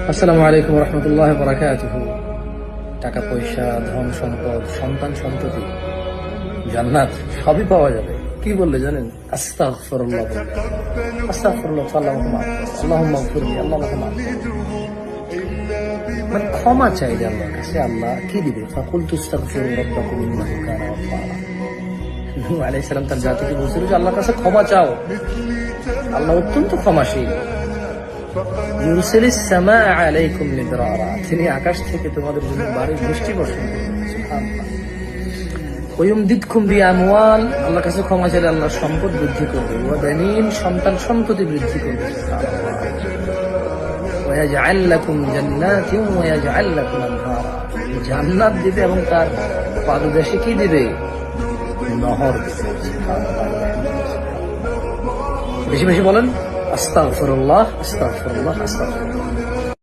আসসালামু আলাইকুম রহমতুল্লাহ বারাকাতুহু। টাকা পয়সা, ধন সম্পদ, সন্তান সন্ততি, জান্নাত সবই পাওয়া যাবে। কি বললে জানেন? আস্তাগফিরুল্লাহ বললে। আস্তাগফিরুল্লাহ, আল্লাহুম্মা আল্লাহুম্মা গফিরলি, আল্লাহ আমাকে মাফ করো। মানে ক্ষমা চাই যে আল্লাহর কাছে। আল্লাহ কি দিবে? ফাকুলতু আস্তাগফিরু রাব্বাকুম ইন্নাহু কানা গাফফারা। নূহ আলাইহিস সালাম তার জাতিকে বলছিল যে আল্লাহর কাছে ক্ষমা চাও, আল্লাহ অত্যন্ত ক্ষমাশীল। ইউরসিলিস সামাআ আলাইকুম মিদরারা, তিনি আকাশ থেকে তোমাদের জন্য বাড়ি বৃষ্টি বর্ষণ করবেন। সুবহানাল্লাহ। ওয়ায়ুমদিদকুম বিআমওয়াল, আল্লাহর কাছে ক্ষমা চাইলে আল্লাহ সম্পদ বৃদ্ধি করবে। ওয়া বানিন, সন্তান সন্ততি বৃদ্ধি করবে। সুবহানাল্লাহ। ওয়ায়াজআল লাকুম জান্নাতিন ওয়া ইয়াজআল লাকুম আনহারা, জান্নাত দিবে এবং তার পাদদেশে কি দিবে? নহর দিবে। সুবহানাল্লাহ। বেশি বেশি বলেন আস্তাগফিরুল্লাহ, আস্তাগফিরুল্লাহ, আস্তাগফিরুল্লাহ।